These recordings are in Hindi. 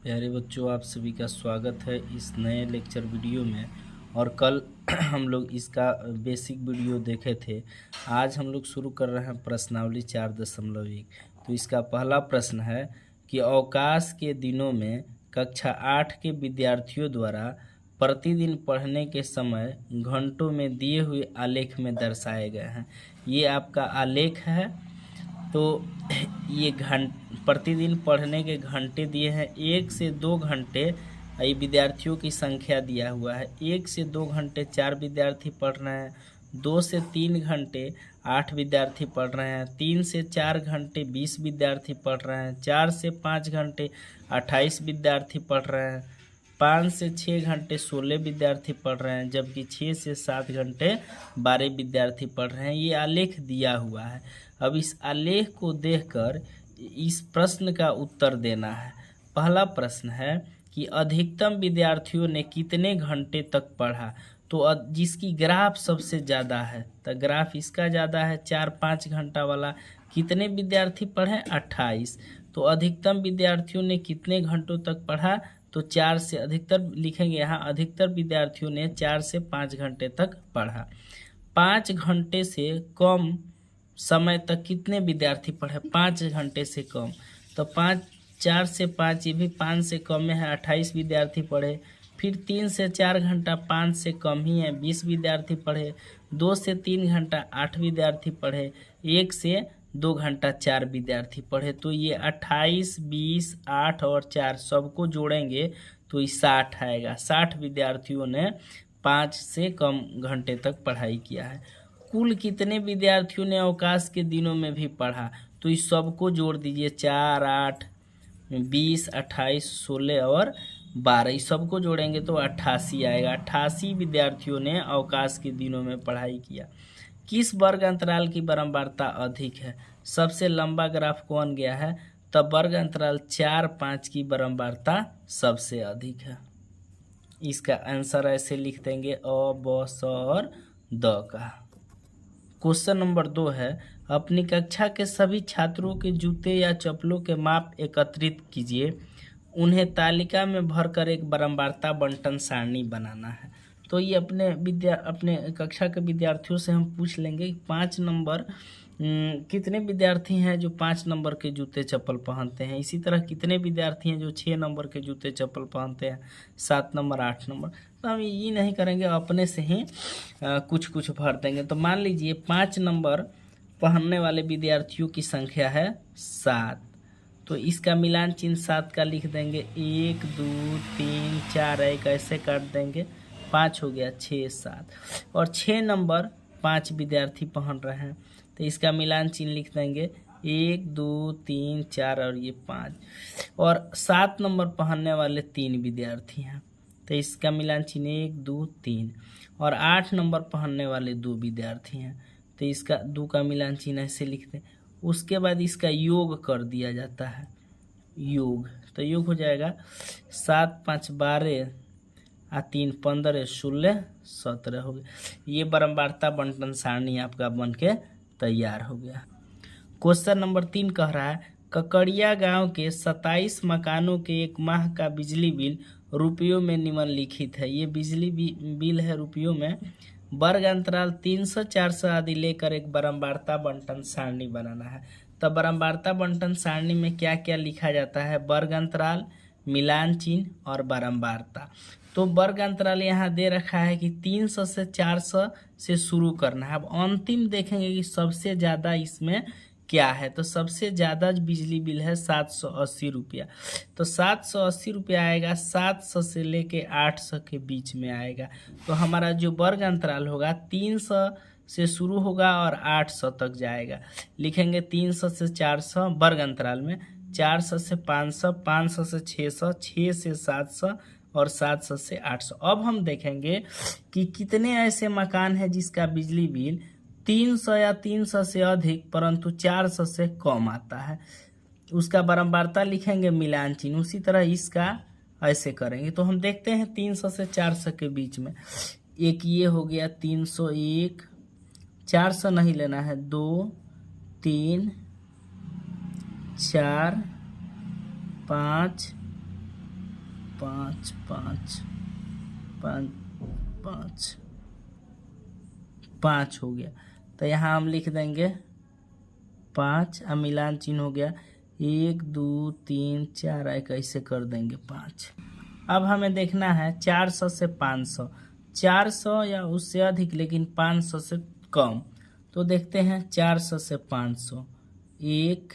प्यारे बच्चों, आप सभी का स्वागत है इस नए लेक्चर वीडियो में। और कल हम लोग इसका बेसिक वीडियो देखे थे। आज हम लोग शुरू कर रहे हैं प्रश्नावली 4.1। तो इसका पहला प्रश्न है कि अवकाश के दिनों में कक्षा 8 के विद्यार्थियों द्वारा प्रतिदिन पढ़ने के समय घंटों में दिए हुए आलेख में दर्शाए गए हैं। ये आपका आलेख है। तो ये प्रतिदिन पढ़ने के घंटे दिए हैं। 1 से 2 घंटे ये विद्यार्थियों की संख्या दिया हुआ है। 1 से 2 घंटे 4 विद्यार्थी पढ़ रहे हैं। 2 से 3 घंटे 8 विद्यार्थी पढ़ रहे हैं। 3 से 4 घंटे 20 विद्यार्थी पढ़ रहे हैं। 4 से 5 घंटे 28 विद्यार्थी पढ़ रहे हैं। 5 से 6 घंटे 16 विद्यार्थी पढ़ रहे हैं, जबकि 6 से 7 घंटे 12 विद्यार्थी पढ़ रहे हैं। ये आलेख दिया हुआ है। अब इस आलेख को देखकर इस प्रश्न का उत्तर देना है। पहला प्रश्न है कि अधिकतम विद्यार्थियों ने कितने घंटे तक पढ़ा। तो जिसकी ग्राफ सबसे ज़्यादा है, तो ग्राफ इसका ज़्यादा है 4-5 घंटा वाला। कितने विद्यार्थी पढ़े? 28। तो अधिकतम विद्यार्थियों ने कितने घंटों तक पढ़ा? तो 4 से अधिकतर लिखेंगे यहाँ। अधिकतर विद्यार्थियों ने 4 से 5 घंटे तक पढ़ा। 5 घंटे से कम समय तक कितने विद्यार्थी पढ़े? 5 घंटे से कम। तो 4 से 5, ये भी 5 से कम में है, 28 विद्यार्थी पढ़े। फिर 3 से 4 घंटा 5 से कम ही है, 20 विद्यार्थी पढ़े। 2 से 3 घंटा 8 विद्यार्थी पढ़े। 1 से 2 घंटा 4 विद्यार्थी पढ़े। तो ये 28, 20, 8 और 4 सबको जोड़ेंगे तो ये 60 आएगा। 60 विद्यार्थियों ने 5 से कम घंटे तक पढ़ाई किया है। कुल कितने विद्यार्थियों ने अवकाश के दिनों में भी पढ़ा? तो इस सबको जोड़ दीजिए। 4, 8, 20, 28, 16 और 12, इस सबको जोड़ेंगे तो 88 आएगा। 88 विद्यार्थियों ने अवकाश के दिनों में पढ़ाई किया। किस वर्ग अंतराल की बारंबारता अधिक है? सबसे लंबा ग्राफ कौन गया है? तब वर्ग अंतराल 4-5 की बारंबारता सबसे अधिक है। इसका आंसर ऐसे लिख देंगे अ, ब, स और द का। क्वेश्चन नंबर 2 है, अपनी कक्षा के सभी छात्रों के जूते या चप्पलों के माप एकत्रित कीजिए। उन्हें तालिका में भरकर एक बारंबारता बंटन सारणी बनाना है। तो ये अपने कक्षा के विद्यार्थियों से हम पूछ लेंगे कि 5 नंबर कितने विद्यार्थी हैं जो 5 नंबर के जूते चप्पल पहनते हैं। इसी तरह कितने विद्यार्थी हैं जो 6 नंबर के जूते चप्पल पहनते हैं, 7 नंबर, 8 नंबर। तो हम ये नहीं करेंगे, अपने से ही कुछ कुछ भर देंगे। तो मान लीजिए 5 नंबर पहनने वाले विद्यार्थियों की संख्या है 7। तो इसका मिलान चिन्ह 7 का लिख देंगे। 1, 2, 3, 4 एक ऐसे काट देंगे। 5 हो गया, 6, 7। और 6 नंबर 5 विद्यार्थी पहन रहे हैं, तो इसका मिलान चिन्ह लिख देंगे। 1, 2, 3, 4 और ये 5। और 7 नंबर पहनने वाले 3 विद्यार्थी हैं, तो इसका मिलान चिन्ह 1, 2, 3। और 8 नंबर पहनने वाले 2 विद्यार्थी हैं, तो इसका 2 का मिलान चिन्ह ऐसे लिख दें। उसके बाद इसका योग कर दिया जाता है, योग। तो योग हो जाएगा 7, 5, 12 और 3, 15, 16, 17 हो गया। ये बारंबारता बंटन सारणी आपका बन के तैयार हो गया। क्वेश्चन नंबर 3 कह रहा है, ककड़िया गांव के 27 मकानों के एक माह का बिजली बिल रुपयों में निम्नलिखित है। ये बिजली बिल है रुपयों में। वर्ग अंतराल 300, 400 आदि लेकर एक बारंबारता बंटन सारणी बनाना है। तो बारंबारता बंटन सारणी में क्या क्या लिखा जाता है? वर्ग अंतराल, मिलान चिन्ह और बारंबारता। तो वर्ग अंतराल यहाँ दे रखा है कि 300 से 400 से शुरू करना है। अब अंतिम देखेंगे कि सबसे ज़्यादा इसमें क्या है। तो सबसे ज़्यादा बिजली बिल है 780 रुपया। तो 780 रुपया आएगा, 700 से लेके 800 के बीच में आएगा। तो हमारा जो वर्ग अंतराल होगा 300 से शुरू होगा और 800 तक जाएगा। लिखेंगे 300 से 400 वर्ग अंतराल में, 400 से 500, 500 से 600, 6 से 700 और 700 से 800। अब हम देखेंगे कि कितने ऐसे मकान हैं जिसका बिजली बिल 300 या 300 से अधिक परंतु 400 से कम आता है। उसका बारंबारता लिखेंगे, मिलान चिन्ह। उसी तरह इसका ऐसे करेंगे। तो हम देखते हैं 300 से 400 के बीच में एक ये हो गया 301, 400 नहीं लेना है, 2, 3, 4, 5, 5 5 5 5 5 हो गया। तो यहाँ हम लिख देंगे 5, अब मिलान चिन्ह हो गया 1 2 3 4, ऐसे कर देंगे 5। अब हमें देखना है 400 से 500, 400 या उससे अधिक लेकिन 500 से कम। तो देखते हैं 400 से 500, 1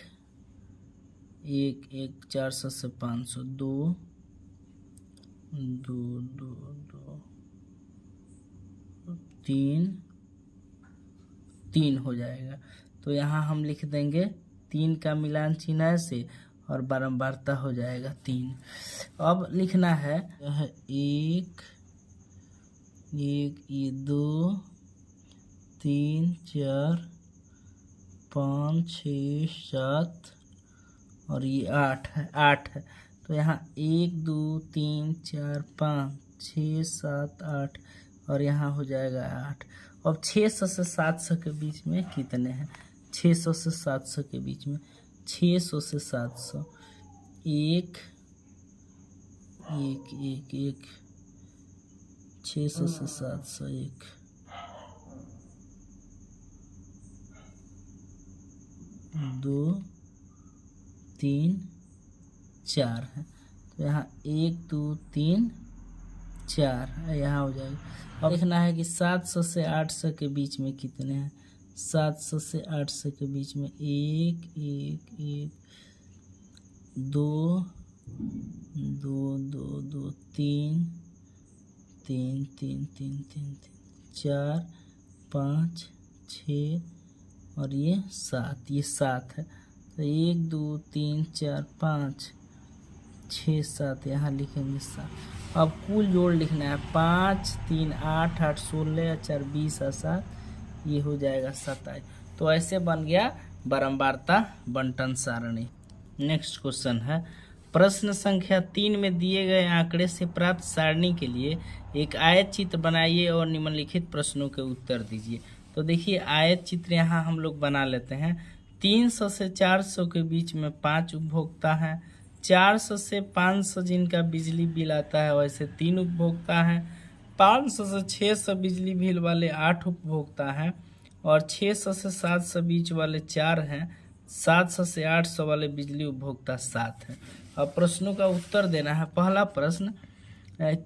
1 1, 400 से 500, 2 2 2 2, 3 3 हो जाएगा। तो यहाँ हम लिख देंगे 3 का मिलान चिन्ह ऐसे और बारंबारता हो जाएगा 3। अब लिखना है 1 1 ये 2 3 4 5 6 7 और ये 8 है 8 है। तो यहाँ 1 2 3 4 5 6 7 8 और यहाँ हो जाएगा 8। अब 600 से 700 के बीच में कितने हैं? 600 से 700 के बीच में 600 से 700, 1 1 1 1, 600 से 700 1 2 3 4 है। तो यहाँ 1 2 3 4 यहाँ हो जाएगा। अब देखना है कि 700 से 800 के बीच में कितने हैं? 700 से 800 के बीच में 1 1 1 2 2 2 2 3 3 3 3 3 4 5 6 और ये 7, ये 7 है। तो 1 2 3 4 5 6 7 यहाँ लिखेंगे 7। अब कुल जोड़ लिखना है 5 3 8 8 16 4 20 और 7, ये हो जाएगा 27। तो ऐसे बन गया बारंबारता बंटन सारणी। नेक्स्ट क्वेश्चन है प्रश्न संख्या 3 में दिए गए आंकड़े से प्राप्त सारणी के लिए एक आयत चित्र बनाइए और निम्नलिखित प्रश्नों के उत्तर दीजिए। तो देखिए आयत चित्र यहाँ हम लोग बना लेते हैं। 300 से 400 के बीच में 5 उपभोक्ता हैं। 400 से 500 जिनका बिजली बिल आता है वैसे 3 उपभोक्ता हैं। 500 से 600 बिजली बिल वाले 8 उपभोक्ता हैं और 600 से 700 बीच वाले 4 हैं। 700 से 800 वाले बिजली उपभोक्ता 7 हैं। अब प्रश्नों का उत्तर देना है। पहला प्रश्न,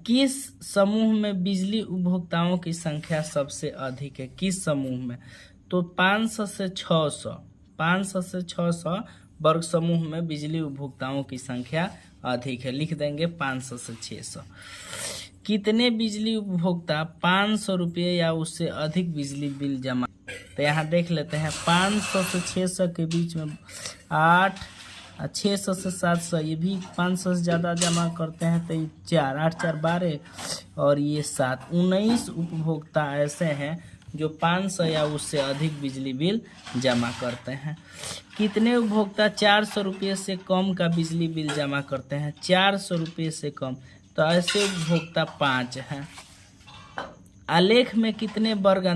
किस समूह में बिजली उपभोक्ताओं की संख्या सबसे अधिक है? किस समूह में? तो 500 से 600, 500 से 600 वर्ग समूह में बिजली उपभोक्ताओं की संख्या अधिक है। लिख देंगे 500 से 600। कितने बिजली उपभोक्ता 500 रुपये या उससे अधिक बिजली बिल जमा? तो यहाँ देख लेते हैं 500 से 600 के बीच में 8, 600 से 700 ये भी 500 से ज़्यादा जमा करते हैं तो ये 4 8 4 12 और ये 7, 19 उपभोक्ता ऐसे हैं जो 500 या उससे अधिक बिजली बिल जमा करते हैं। कितने उपभोक्ता 400 रुपये से कम का बिजली बिल जमा करते हैं? 400 रुपये से कम, तो ऐसे उपभोक्ता 5 हैं। आलेख में कितने वर्ग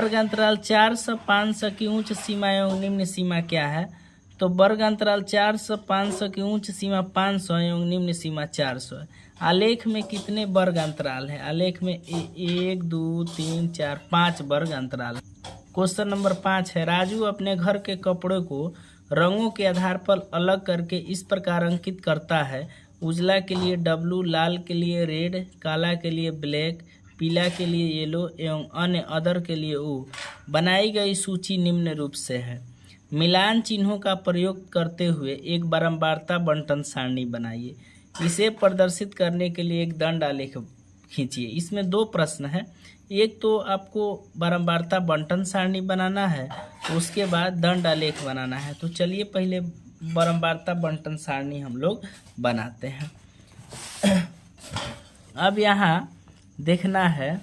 अंतराल 400 500 की उच्च सीमा एवं निम्न सीमा क्या है? तो वर्ग अंतराल 400 500 की उच्च सीमा 500 एवं निम्न सीमा 400 है। आलेख में कितने वर्ग अंतराल है? आलेख में 1 2 3 4 5 वर्ग अंतराल। क्वेश्चन नंबर 5 है राजू अपने घर के कपड़ों को रंगों के आधार पर अलग करके इस प्रकार अंकित करता है। उजला के लिए W, लाल के लिए रेड, काला के लिए ब्लैक, पीला के लिए येलो एवं अन्य अदर के लिए O। बनाई गई सूची निम्न रूप से है। मिलान चिन्हों का प्रयोग करते हुए एक बारंबारता बंटन सारणी बनाइए। इसे प्रदर्शित करने के लिए एक दंड आलेख खींचिए। इसमें 2 प्रश्न है। एक तो आपको बारंबारता बंटन सारणी बनाना है, उसके बाद दंड आलेख बनाना है। तो चलिए पहले बारंबारता बंटन सारणी हम लोग बनाते हैं। अब यहाँ देखना है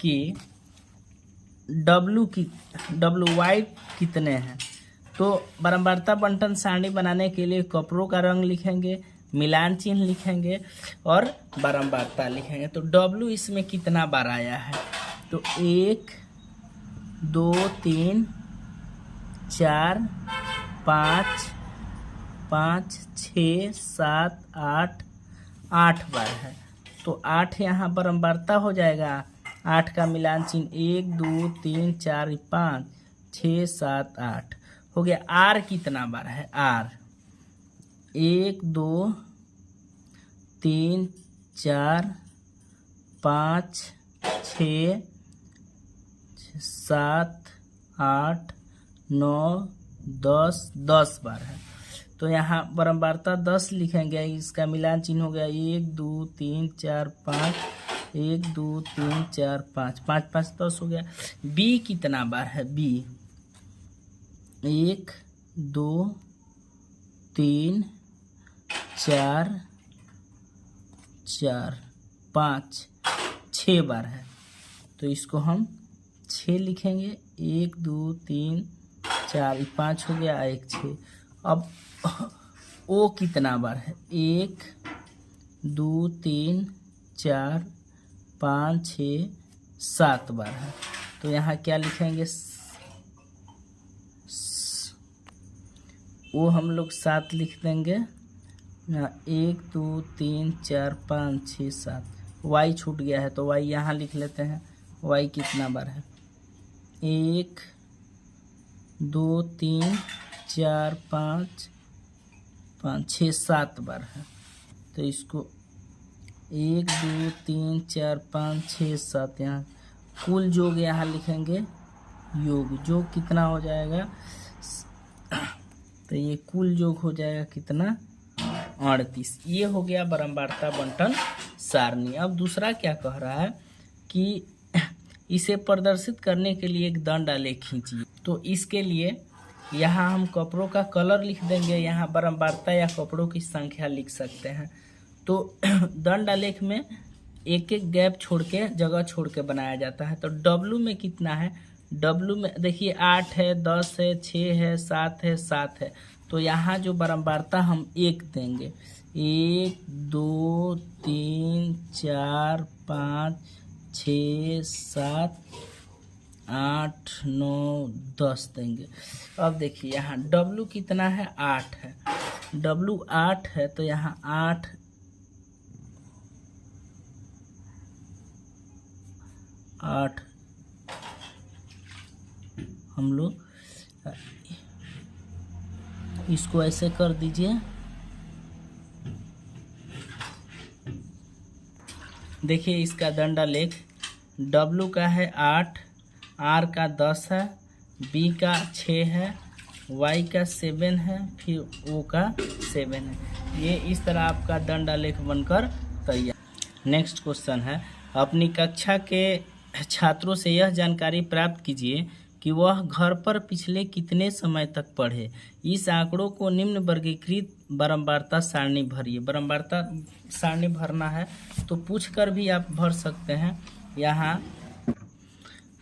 कि WY कितने हैं। तो बारंबारता बंटन सारणी बनाने के लिए कपड़ों का रंग लिखेंगे, मिलान चिन्ह लिखेंगे और बारंबारता लिखेंगे। तो W इसमें कितना बार आया है? तो 1 2 3 4 5 5 6 7 8 8 बार है। तो 8 यहाँ बारंबारता हो जाएगा। 8 का मिलान चिन्ह 1 2 3 4 5 6 7 8 हो गया। आर कितना बार है? आर 1 2 3 4 5 6 7 8 9 10 10 बार है। तो यहाँ बारंबारता 10 लिखेंगे। इसका मिलान चिन्ह हो गया 1 2 3 4 5 1 2 3 4 5 5 5 10 हो गया। बी कितना बार है? बी 1 2 3 4 4 5 6 बार है। तो इसको हम 6 लिखेंगे। 1 2 3 4 5 हो गया, 1 6। अब ओ कितना बार है? 1 2 3 4 5 6 7 बार है। तो यहाँ क्या लिखेंगे? वो हम लोग 7 लिख देंगे। 1 2 3 4 5 6 7। वाई छूट गया है तो वाई यहाँ लिख लेते हैं। वाई कितना बार है? 1 2 3 4 5 5 6 7 बार है। तो इसको 1 2 3 4 5 6 7 यहाँ कुल जोग यहाँ लिखेंगे। योग जोग कितना हो जाएगा? तो ये कुल जोग हो जाएगा कितना? 38। ये हो गया बारंबारता बंटन सारणी। अब दूसरा क्या कह रहा है कि इसे प्रदर्शित करने के लिए एक दंड आलेख खींचिए। तो इसके लिए यहाँ हम कपड़ों का कलर लिख देंगे। यहाँ बारंबारता या कपड़ों की संख्या लिख सकते हैं। तो दंड आलेख में एक एक गैप छोड़ के, जगह छोड़ के बनाया जाता है। तो डब्लू में कितना है? डब्लू में देखिए 8 है, 10 है, 6 है, 7 है, 7 है। तो यहाँ जो बारंबारता हम 1 देंगे। 1 2 3 4 5 6 7 8 9 10 देंगे। अब देखिए यहाँ डब्लू कितना है? 8 है। डब्लू 8 है तो यहाँ 8 हम लोग इसको ऐसे कर दीजिए। देखिए इसका दंड आलेख डब्लू का है 8, आर का 10 है, बी का 6 है, वाई का 7 है, फिर ओ का 7 है। ये इस तरह आपका दंड आलेख बनकर तैयार। नेक्स्ट क्वेश्चन है, अपनी कक्षा के छात्रों से यह जानकारी प्राप्त कीजिए कि वह घर पर पिछले कितने समय तक पढ़े। इस आंकड़ों को निम्न वर्गीकृत बारंबारता सारणी भरिए। बारंबारता सारणी भरना है तो पूछकर भी आप भर सकते हैं। यहाँ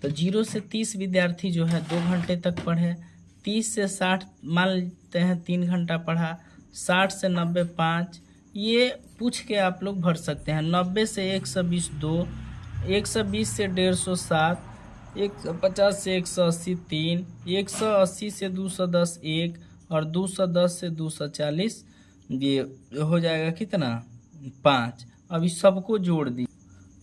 तो 0 से 30 विद्यार्थी जो है 2 घंटे तक पढ़े। 30 से 60 मान लेते हैं 3 घंटा पढ़ा। 60 से 90 5। ये पूछ के आप लोग भर सकते हैं। 90 से 120 2, 120 से 150 7, 150 से 180 3, 180 से 210 1 और 210 से 240। ये हो जाएगा कितना? 5। अभी सबको जोड़ दी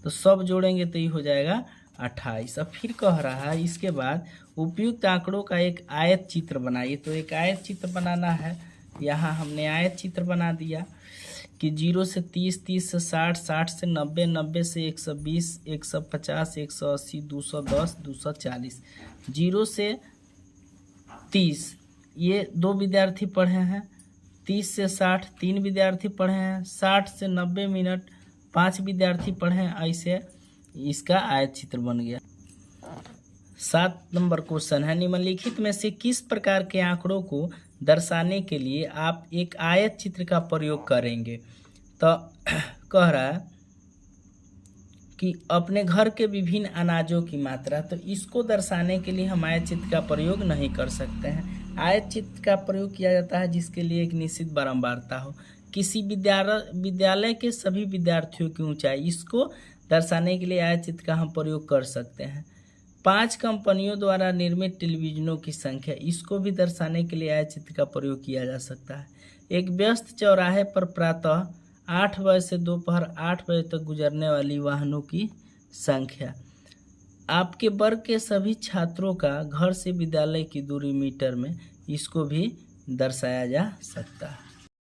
तो सब जोड़ेंगे तो ये हो जाएगा 28। अब फिर कह रहा है इसके बाद उपयुक्त आंकड़ों का एक आयत चित्र बनाइए। तो एक आयत चित्र बनाना है। यहाँ हमने आयत चित्र बना दिया कि 0 से 30, 30 से 60, 60 से 90, 90 से 120, 150, 180, 210, 240। 0 से 30 ये 2 विद्यार्थी पढ़े हैं। 30 से 60 3 विद्यार्थी पढ़े हैं। 60 से 90 मिनट 5 विद्यार्थी पढ़े हैं। ऐसे इसका आयत चित्र बन गया। 7 नंबर क्वेश्चन है, निम्नलिखित में से किस प्रकार के आंकड़ों को दर्शाने के लिए आप एक आयत चित्र का प्रयोग करेंगे। तो कह रहा है कि अपने घर के विभिन्न अनाजों की मात्रा। तो इसको दर्शाने के लिए हम आयत चित्र का प्रयोग नहीं कर सकते हैं। आयत चित्र का प्रयोग किया जाता है जिसके लिए एक निश्चित बारंबारता हो। किसी विद्यालय के सभी विद्यार्थियों की ऊंचाई, इसको दर्शाने के लिए आयत चित्र का हम प्रयोग कर सकते हैं। 5 कंपनियों द्वारा निर्मित टेलीविजनों की संख्या, इसको भी दर्शाने के लिए आयत चित्र का प्रयोग किया जा सकता है। एक व्यस्त चौराहे पर प्रातः 8 बजे से दोपहर 8 बजे तक गुजरने वाली वाहनों की संख्या। आपके वर्ग के सभी छात्रों का घर से विद्यालय की दूरी मीटर में, इसको भी दर्शाया जा सकता है।